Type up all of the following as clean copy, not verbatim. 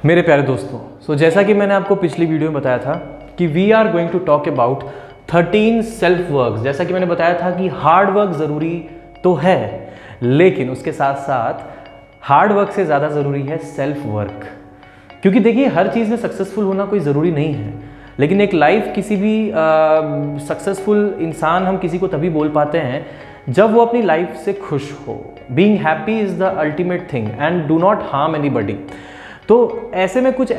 मेरे प्यारे दोस्तों, जैसा कि मैंने आपको पिछली वीडियो में बताया था कि we are going to talk about 13 self work. जैसा कि मैंने बताया था कि हार्ड वर्क ज़रूरी तो है, लेकिन उसके साथ साथ हार्ड वर्क से ज़्यादा ज़रूरी है सेल्फ वर्क। क्योंकि देखिए, हर चीज़ में सक्सेसफुल होना कोई ज़रूरी नहीं है, लेकिन एक लाइफ किसी भी सक्सेसफुल इंसान हम किसी को तभी बोल पाते हैं जब वो अपनी लाइफ से खुश हो। Being happy is the ultimate thing and do not harm anybody. तो ऐसे में कुछ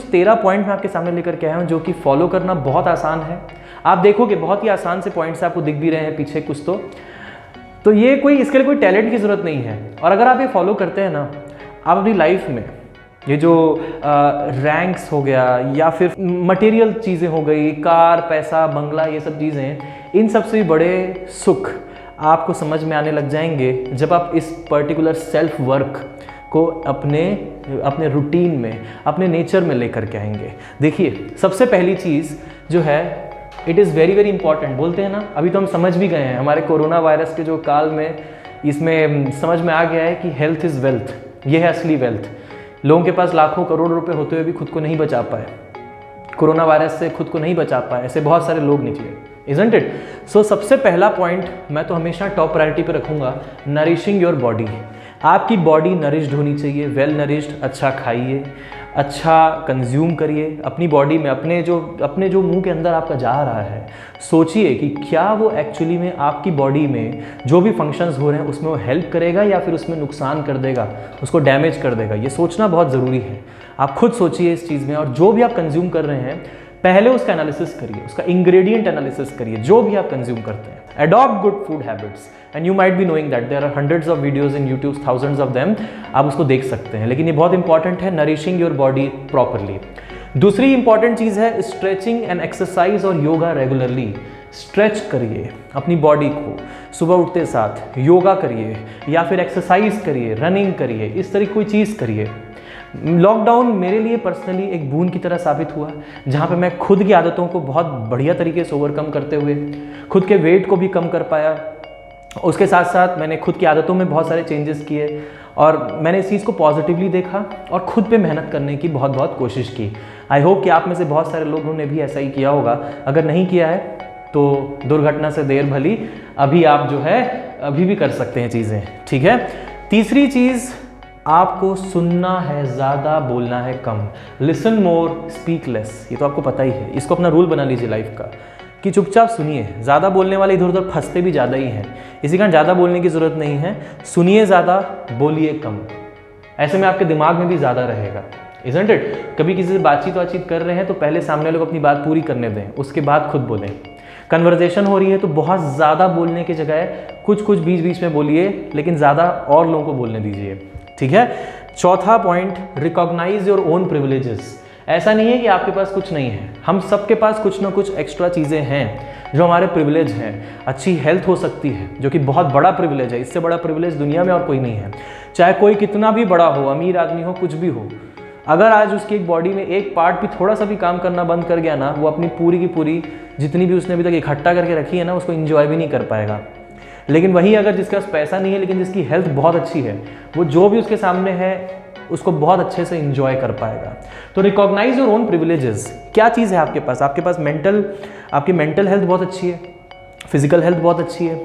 13 पॉइंट मैं आपके सामने लेकर के आया हूँ जो कि फॉलो करना बहुत आसान है। आप देखोगे बहुत ही आसान से पॉइंट्स आपको दिख भी रहे हैं पीछे कुछ तो ये कोई इसके लिए कोई टैलेंट की ज़रूरत नहीं है। और अगर आप ये फॉलो करते हैं ना, आप अपनी लाइफ में ये जो रैंक्स हो गया या फिर मटेरियल चीज़ें हो गई, कार, पैसा, बंगला, ये सब चीज़ें, इन सबसे भी बड़े सुख आपको समझ में आने लग जाएंगे जब आप इस पर्टिकुलर सेल्फ वर्क को अपने रूटीन में, अपने नेचर में लेकर के आएंगे। देखिए, सबसे पहली चीज़ जो है, it is very very important. बोलते हैं ना, अभी तो हम समझ भी गए हैं, हमारे कोरोना वायरस के जो काल में इसमें समझ में आ गया है कि हेल्थ इज़ वेल्थ। ये है असली वेल्थ। लोगों के पास लाखों करोड़ रुपए होते हुए भी खुद को नहीं बचा पाए, कोरोना वायरस से खुद को नहीं बचा पाए, ऐसे बहुत सारे लोग निकले, इजंट इट? सो सबसे पहला पॉइंट मैं तो हमेशा टॉप प्रायोरिटी पे रखूँगा, नरिशिंग योर बॉडी। आपकी बॉडी नरिश्ड होनी चाहिए, वेल नरिश्ड। अच्छा खाइए, अच्छा कंज्यूम करिए अपनी बॉडी में। अपने जो मुंह के अंदर आपका जा रहा है, सोचिए कि क्या वो एक्चुअली में आपकी बॉडी में जो भी फंक्शंस हो रहे हैं उसमें वो हेल्प करेगा या फिर उसमें नुकसान कर देगा, उसको डैमेज कर देगा। ये सोचना बहुत ज़रूरी है। आप खुद सोचिए इस चीज़ में, और जो भी आप कंज्यूम कर रहे हैं पहले उसका एनालिसिस करिए, उसका इंग्रेडिएंट एनालिसिस करिए जो भी आप कंज्यूम करते हैं। Adopt good food habits and you might be knowing that there are hundreds of videos in YouTube, thousands of them, आप उसको देख सकते हैं। लेकिन ये बहुत इंपॉर्टेंट है, नरिशिंग योर बॉडी प्रॉपरली। दूसरी इंपॉर्टेंट चीज़ है स्ट्रेचिंग एंड एक्सरसाइज और योगा रेगुलरली। स्ट्रेच करिए अपनी बॉडी को, सुबह उठते साथ योगा करिए या फिर एक्सरसाइज करिए, रनिंग करिए, इस तरह कोई चीज़ करिए। लॉकडाउन मेरे लिए पर्सनली एक बून की तरह साबित हुआ, जहाँ पे मैं खुद की आदतों को बहुत बढ़िया तरीके से ओवरकम करते हुए खुद के वेट को भी कम कर पाया। उसके साथ साथ मैंने खुद की आदतों में बहुत सारे चेंजेस किए और मैंने इस चीज़ को पॉजिटिवली देखा और खुद पे मेहनत करने की बहुत कोशिश की। आई होप कि आप में से बहुत सारे लोगों ने भी ऐसा ही किया होगा। अगर नहीं किया है तो दुर्घटना से देर भली, अभी आप जो है अभी भी कर सकते हैं चीज़ें, ठीक है? तीसरी चीज़, आपको सुनना है ज़्यादा, बोलना है कम। Listen more, speak less. ये तो आपको पता ही है, इसको अपना रूल बना लीजिए लाइफ का कि चुपचाप सुनिए। ज़्यादा बोलने वाले इधर उधर फंसते भी ज़्यादा ही हैं, इसी कारण ज़्यादा बोलने की ज़रूरत नहीं है। सुनिए ज़्यादा, बोलिए कम। ऐसे में आपके दिमाग में भी ज़्यादा रहेगा, इजंट इट? कभी किसी से बातचीत कर रहे हैं तो पहले सामने लोग अपनी बात पूरी करने दें, उसके बाद खुद बोलें। कन्वर्जेशन हो रही है तो बहुत ज़्यादा बोलने की जगह कुछ बीच में बोलिए, लेकिन ज़्यादा और लोगों को बोलने दीजिए, ठीक है? चौथा point, recognise your own privileges. ऐसा नहीं है कि आपके पास कुछ नहीं है, हम सबके पास कुछ ना कुछ एक्स्ट्रा चीज़ें हैं जो हमारे प्रिविलेज हैं। अच्छी हेल्थ हो सकती है जो कि बहुत बड़ा प्रिविलेज है, इससे बड़ा प्रिविलेज दुनिया में और कोई नहीं है। चाहे कोई कितना भी बड़ा हो, अमीर आदमी हो, कुछ भी हो, अगर आज उसकी एक बॉडी में एक पार्ट भी थोड़ा सा भी काम करना बंद कर गया ना, वो अपनी पूरी की पूरी जितनी भी उसने अभी तक इकट्ठा करके रखी है ना, उसको इंजॉय भी नहीं कर पाएगा। लेकिन वहीं अगर जिसके पास पैसा नहीं है लेकिन जिसकी हेल्थ बहुत अच्छी है, वो जो भी उसके सामने है उसको बहुत अच्छे से इंजॉय कर पाएगा। तो रिकॉग्नाइज योर ओन प्रिविलेजेस। क्या चीज़ है आपके पास? आपके पास आपकी मेंटल हेल्थ बहुत अच्छी है, फिजिकल हेल्थ बहुत अच्छी है,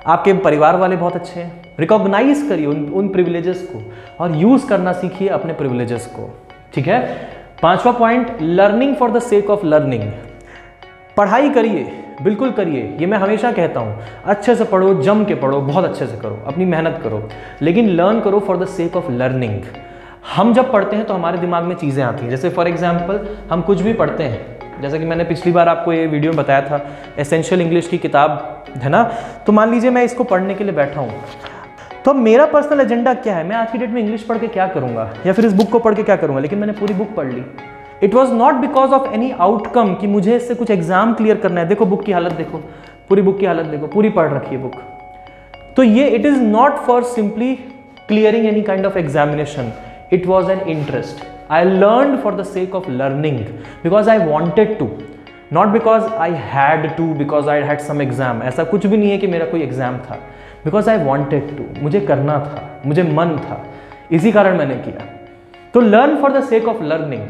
आपके परिवार वाले बहुत अच्छे हैं। रिकॉग्नाइज करिए उन प्रिविलेजेस को और यूज़ करना सीखिए अपने प्रिविलेजेस को, ठीक है? पांचवा point, learning for the sake of learning. पढ़ाई करिए, बिल्कुल करिए, ये मैं हमेशा कहता हूँ। अच्छे से पढ़ो, जम के पढ़ो, बहुत अच्छे से करो, अपनी मेहनत करो, लेकिन लर्न करो for the sake of learning. हम जब पढ़ते हैं तो हमारे दिमाग में चीज़ें आती हैं। जैसे फॉर एग्जाम्पल, हम कुछ भी पढ़ते हैं, जैसा कि मैंने पिछली बार आपको ये वीडियो में बताया था, एसेंशियल इंग्लिश की किताब है ना। तो मान लीजिए मैं इसको पढ़ने के लिए बैठा हूँ, तो मेरा पर्सनल एजेंडा क्या है? मैं आज की डेट में इंग्लिश पढ़ के क्या करूँगा या फिर इस बुक को पढ़ के क्या करूँगा? लेकिन मैंने पूरी बुक पढ़ ली। It was not because of any outcome कि मुझे इससे कुछ एग्जाम क्लियर करना है। देखो बुक की हालत देखो, पूरी बुक की हालत देखो, पूरी पढ़ रखी है बुक। तो ये it is not for simply clearing any kind of examination, it was an interest. I learn for the sake of learning because I wanted to, not because I had to, because I had some exam. ऐसा कुछ भी नहीं है कि मेरा कोई exam था, because I wanted to, मुझे करना था, मुझे मन था, इसी कारण मैंने किया। तो learn for the sake of learning,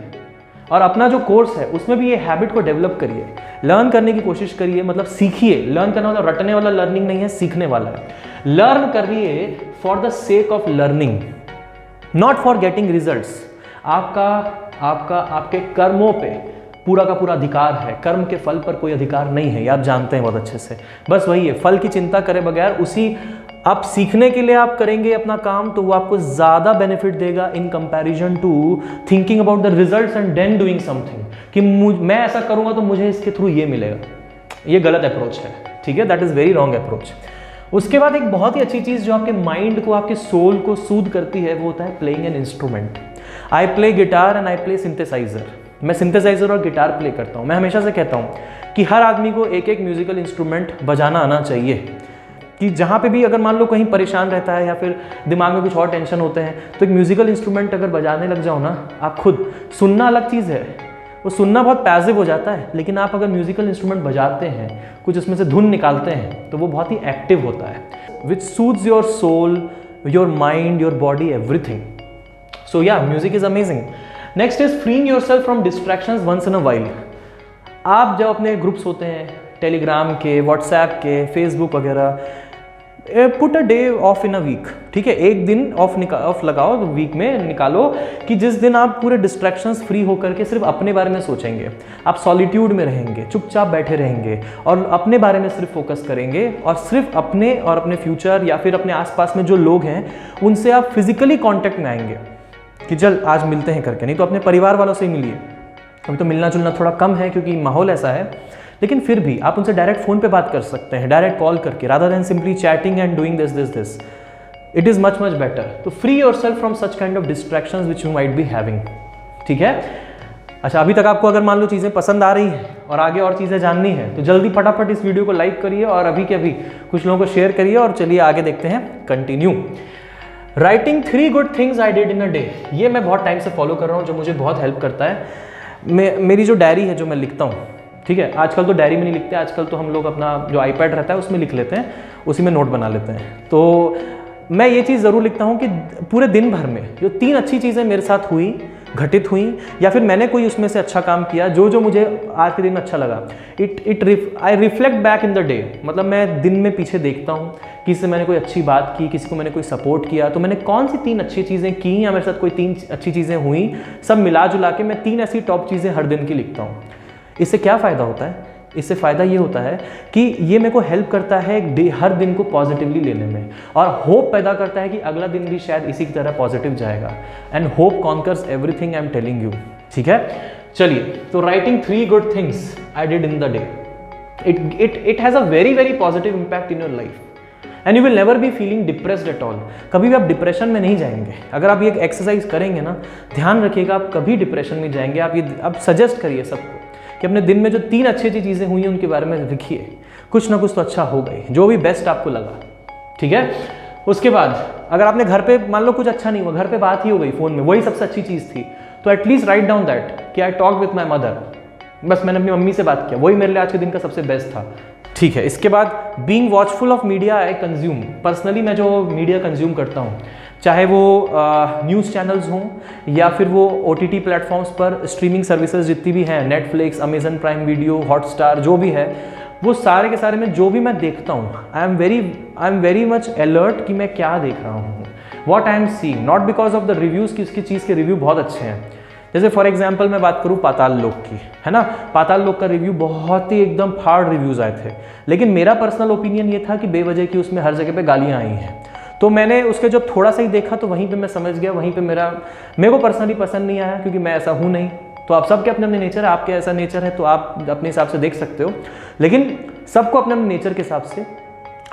और अपना जो कोर्स है उसमें भी ये हैबिट को डेवलप करिए, लर्न करने की कोशिश करिए, मतलब सीखिए। लर्न करना मतलब रटने वाला लर्निंग नहीं है, सीखने वाला है। लर्न करिए for the sake of learning, not for getting results. आपके कर्मों पे पूरा का पूरा अधिकार है, कर्म के फल पर कोई अधिकार नहीं है, ये आप जानते हैं बहुत अच्छे से। बस वही है, फल की चिंता करे बगैर उसी आप सीखने के लिए आप करेंगे अपना काम, तो वो आपको ज़्यादा बेनिफिट देगा in comparison to thinking about the results and then doing something, कि मैं ऐसा करूँगा तो मुझे इसके थ्रू ये मिलेगा। ये गलत अप्रोच है, ठीक है, that is very wrong approach. उसके बाद एक बहुत ही अच्छी चीज़ जो आपके माइंड को, आपके सोल को सूद करती है, वो होता है playing an instrument. I play guitar and I play synthesiser. मैं सिंथेसाइजर और गिटार प्ले करता हूँ। मैं हमेशा से कहता हूँ कि हर आदमी को एक एक म्यूजिकल इंस्ट्रूमेंट बजाना आना चाहिए, कि जहाँ पे भी अगर मान लो कहीं परेशान रहता है या फिर दिमाग में कुछ और टेंशन होते हैं, तो एक म्यूजिकल इंस्ट्रूमेंट अगर बजाने लग जाओ ना आप खुद, सुनना अलग चीज़ है, वो सुनना बहुत पैसिव हो जाता है, लेकिन आप अगर म्यूजिकल इंस्ट्रूमेंट बजाते हैं, कुछ उसमें से धुन निकालते हैं, तो वो बहुत ही एक्टिव होता है, which suits your soul, your mind, your body, everything. So yeah, music is amazing. Next is freeing yourself from distractions once in a while. आप जब अपने ग्रुप्स होते हैं टेलीग्राम के, व्हाट्सएप के, फेसबुक वगैरह, put a day off in a week, ठीक है, एक दिन ऑफ लगाओ वीक में, निकालो, कि जिस दिन आप पूरे डिस्ट्रैक्शंस फ्री होकर के सिर्फ अपने बारे में सोचेंगे, आप सॉलिट्यूड में रहेंगे, चुपचाप बैठे रहेंगे और अपने बारे में सिर्फ फोकस करेंगे, और सिर्फ अपने और अपने फ्यूचर या फिर अपने आसपास में जो लोग हैं उनसे आप फिजिकली कॉन्टेक्ट में आएंगे कि चल आज मिलते हैं करके। नहीं तो अपने परिवार वालों से ही मिलिए, अभी तो मिलना जुलना थोड़ा कम है क्योंकि माहौल ऐसा है, लेकिन फिर भी आप उनसे डायरेक्ट फ़ोन पे बात कर सकते हैं, डायरेक्ट कॉल करके, rather than simply chatting and doing this, it is much better. तो free yourself from such kind of distractions which you might be having, ठीक है। अच्छा, अभी तक आपको अगर मान लो चीज़ें पसंद आ रही हैं और आगे और चीज़ें जाननी है, तो जल्दी फटाफट इस वीडियो को लाइक करिए और अभी के अभी कुछ लोगों को शेयर करिए, और चलिए आगे देखते हैं, continue. Writing 3 good things I did in a day, ये मैं बहुत टाइम से फॉलो कर रहा हूँ, जो मुझे बहुत हेल्प करता है। मेरी जो डायरी है जो मैं लिखता हूँ, ठीक है, आजकल तो डायरी में नहीं लिखते, आजकल तो हम लोग अपना जो आईपैड रहता है उसमें लिख लेते हैं, उसी में नोट बना लेते हैं। तो मैं ये चीज़ ज़रूर लिखता हूँ कि पूरे दिन भर में जो 3 अच्छी चीज़ें मेरे साथ हुई, घटित हुई, या फिर मैंने कोई उसमें से अच्छा काम किया, जो मुझे आज के दिन में अच्छा लगा, I reflect back in the day. मतलब मैं दिन में पीछे देखता हूँ, किसी से मैंने कोई अच्छी बात की, किसी को मैंने कोई सपोर्ट किया, तो मैंने कौन सी 3 अच्छी चीज़ें की या मेरे साथ कोई 3 अच्छी चीज़ें हुई, सब मिला जुला के मैं 3 ऐसी टॉप चीज़ें हर दिन की लिखता हूँ। इससे क्या फ़ायदा होता है? इससे फ़ायदा ये होता है कि ये मेरे को हेल्प करता है हर दिन को पॉजिटिवली लेने में, और होप पैदा करता है कि अगला दिन भी शायद इसी की तरह पॉजिटिव जाएगा। And hope conquers everything, I am telling you, ठीक है। चलिए, तो writing 3 good things I did in the day, it has a very positive impact in your life and you will never be feeling depressed at all. कभी भी आप depression में नहीं जाएंगे अगर आप ये एक्सरसाइज करेंगे ना, ध्यान रखिएगा, आप कभी डिप्रेशन में जाएंगे। आप सजेस्ट करिए सबको कि अपने दिन में जो 3 अच्छी चीज़ें हुई हैं उनके बारे में लिखिए, कुछ ना कुछ तो अच्छा होगा ही, जो भी बेस्ट आपको लगा, ठीक है। उसके बाद अगर आपने घर पे मान लो कुछ अच्छा नहीं हुआ, घर पे बात ही हो गई फ़ोन में, वही सबसे अच्छी चीज़ थी, तो एटलीस्ट राइट डाउन दैट कि I talk with my mother, बस मैंने अपनी मम्मी से बात किया, वही मेरे लिए आज के दिन का सबसे बेस्ट था, ठीक है। इसके बाद being watchful of media I consume. Personally मैं जो मीडिया कंज्यूम करता हूँ, चाहे वो न्यूज़ चैनल्स हों या फिर वो OTT प्लेटफॉर्म्स पर स्ट्रीमिंग सर्विसेज जितनी भी हैं, Netflix, Amazon prime video, Hotstar, जो भी है, वो सारे के सारे में जो भी मैं देखता हूँ, आई एम वेरी मच अलर्ट कि मैं क्या देख रहा हूँ, what I am seeing, not because of the reviews कि उसकी चीज़ के रिव्यू बहुत अच्छे हैं। जैसे फॉर एग्जाम्पल मैं बात करूँ पाताल लोक की, है ना, पाताल लोक का रिव्यू बहुत ही एकदम फाड़ रिव्यूज़ आए थे, लेकिन मेरा पर्सनल ओपिनियन ये था कि बेवजह की उसमें हर जगह पे गालियाँ आई हैं। तो मैंने उसके जब थोड़ा सा ही देखा तो वहीं पे मैं समझ गया, वहीं पे मेरे को पर्सनली पसंद नहीं आया, क्योंकि मैं ऐसा हूँ नहीं। तो आप सबके अपने अपने नेचर है, आपके ऐसा नेचर है तो आप अपने हिसाब से देख सकते हो, लेकिन सबको अपने अपने नेचर के हिसाब से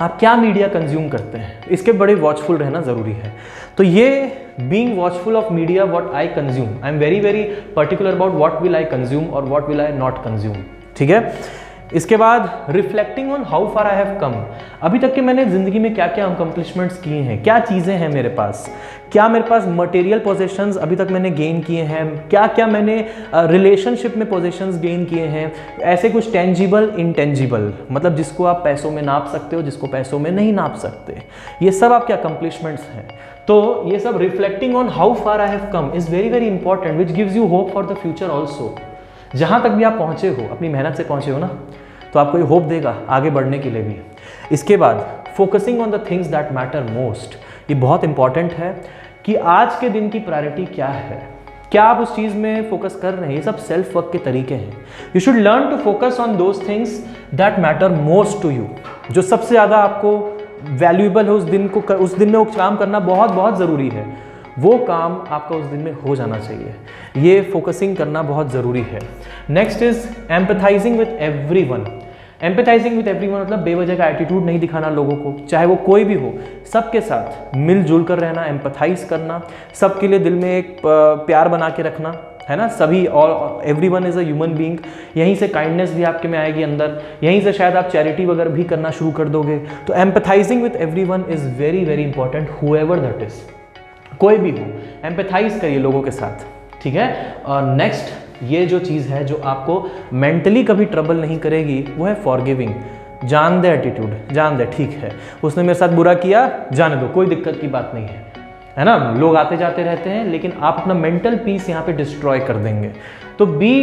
आप क्या मीडिया कंज्यूम करते हैं, इसके बड़े वॉचफुल रहना ज़रूरी है। तो ये being watchful of media what I consume, I am very particular about what will I consume और what will I not consume, ठीक है। इसके बाद reflecting on how far I have come, अभी तक के मैंने ज़िंदगी में क्या क्या अकम्पलिशमेंट्स किए हैं, क्या चीज़ें हैं मेरे पास, क्या मेरे पास मटेरियल पोजेशंस अभी तक मैंने गेन किए हैं, क्या क्या मैंने रिलेशनशिप में पोजेशंस गेन किए हैं, ऐसे कुछ टेंजिबल इंटेंजिबल, मतलब जिसको आप पैसों में नाप सकते हो, जिसको पैसों में नहीं नाप सकते, ये सब आपके अकम्पलिशमेंट्स हैं। तो ये सब reflecting on how far I have come is very very important, which gives you hope for the future also. जहाँ तक भी आप पहुँचे हो, अपनी मेहनत से पहुँचे हो ना, तो आपको ये होप देगा आगे बढ़ने के लिए भी। इसके बाद focusing on the things that matter most, ये बहुत इंपॉर्टेंट है कि आज के दिन की प्रायोरिटी क्या है, क्या आप उस चीज़ में फोकस कर रहे हैं। ये सब सेल्फ वर्क के तरीके हैं। You should learn to focus on those things that matter most to you, जो सबसे ज़्यादा आपको वैल्यूएबल है उस दिन में वो काम करना बहुत बहुत ज़रूरी है, वो काम आपका उस दिन में हो जाना चाहिए। ये फोकसिंग करना बहुत ज़रूरी है। Next is empathizing with everyone. Empathizing with everyone मतलब बेवजह का एटीट्यूड नहीं दिखाना लोगों को, चाहे वो कोई भी हो, सबके साथ मिलजुल कर रहना, एम्पैथाइज करना, सबके लिए दिल में एक प्यार बना के रखना, है ना। सभी और everyone is a human being. यहीं से काइंडनेस भी आपके में आएगी अंदर, यहीं से शायद आप चैरिटी वगैरह भी करना शुरू कर दोगे। तो empathizing with everyone is very very important, however that is, कोई भी हो, एम्पैथाइज करिए लोगों के साथ, ठीक है। और नेक्स्ट ये जो चीज़ है जो आपको मेंटली कभी ट्रबल नहीं करेगी, वो है फॉरगिविंग। जान दे एटीट्यूड, जान दे, ठीक है उसने मेरे साथ बुरा किया, जाने दो, कोई दिक्कत की बात नहीं है ना। लोग आते जाते रहते हैं, लेकिन आप अपना मेंटल पीस यहाँ पे डिस्ट्रॉय कर देंगे। तो be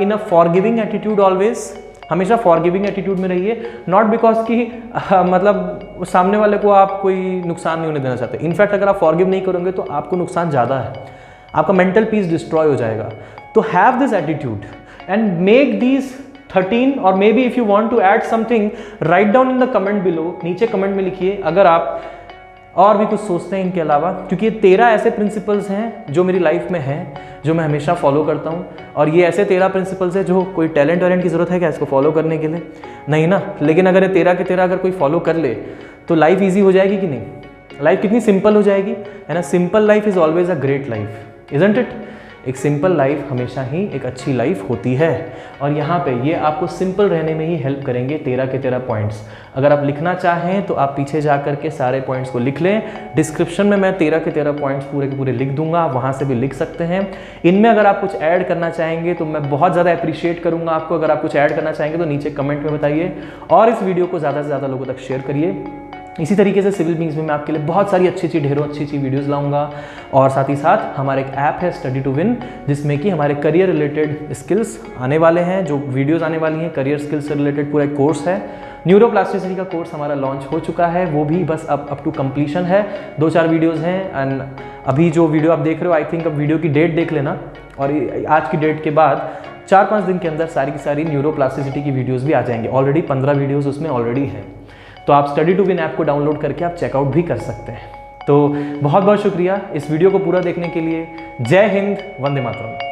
in a forgiving attitude always, हमेशा फॉरगिविंग एटीट्यूड में रहिए। नॉट बिकॉज कि मतलब सामने वाले को आप कोई नुकसान नहीं होने देना चाहते। इनफैक्ट अगर आप फॉरगिव नहीं करोगे तो आपको नुकसान ज़्यादा है, आपका मेंटल पीस डिस्ट्रॉय हो जाएगा। तो have this attitude and make these 13 और maybe if you want to add something, write down in the comment below, नीचे कमेंट में लिखिए अगर आप और भी कुछ सोचते हैं इनके अलावा, क्योंकि ये 13 ऐसे प्रिंसिपल्स हैं जो मेरी लाइफ में हैं, जो मैं हमेशा फॉलो करता हूँ। और ये ऐसे 13 प्रिंसिपल्स है जो कोई टैलेंट वैलेंट की ज़रूरत है क्या इसको फॉलो करने के लिए, नहीं ना। लेकिन अगर ये 13 के 13 अगर कोई फॉलो कर ले तो लाइफ ईजी हो जाएगी कि नहीं, लाइफ कितनी सिंपल हो जाएगी, है ना। Simple life is always a great life, isn't it. एक सिंपल लाइफ हमेशा ही एक अच्छी लाइफ होती है। और यहाँ पे ये आपको सिंपल रहने में ही हेल्प करेंगे 13 के 13 पॉइंट्स। अगर आप लिखना चाहें तो आप पीछे जा कर के सारे पॉइंट्स को लिख लें। डिस्क्रिप्शन में मैं 13 के 13 पॉइंट्स पूरे के पूरे लिख दूंगा, आप वहाँ से भी लिख सकते हैं। इनमें अगर आप कुछ ऐड करना चाहेंगे तो मैं बहुत ज़्यादा अप्रिशिएट करूँगा आपको। अगर आप कुछ ऐड करना चाहेंगे तो नीचे कमेंट में बताइए और इस वीडियो को ज़्यादा से ज़्यादा लोगों तक शेयर करिए। इसी तरीके से सिविल बींग्स में मैं आपके लिए बहुत सारी अच्छी ढेरों अच्छी वीडियोस लाऊंगा। और साथ ही साथ हमारा एक ऐप है स्टडी टू विन, जिसमें कि हमारे करियर रिलेटेड स्किल्स आने वाले हैं, जो वीडियोस आने वाली हैं करियर स्किल्स से रिलेटेड पूरा एक कोर्स है। न्यूरोप्लास्टिसिटी का कोर्स हमारा लॉन्च हो चुका है, वो भी बस अब अप टू कंप्लीशन है। 2-4 वीडियोज़ हैं एंड अभी जो वीडियो आप देख रहे हो, आई थिंक अब वीडियो की डेट देख लेना और आज की डेट के बाद 4-5 दिन के अंदर सारी की सारी न्यूरोप्लास्टिसिटी की वीडियोज़ भी आ जाएंगे। ऑलरेडी 15 वीडियोज़ उसमें ऑलरेडी है, तो आप स्टडी टू विन ऐप को डाउनलोड करके आप चेकआउट भी कर सकते हैं। तो बहुत बहुत शुक्रिया इस वीडियो को पूरा देखने के लिए। जय हिंद, वंदे मातरम।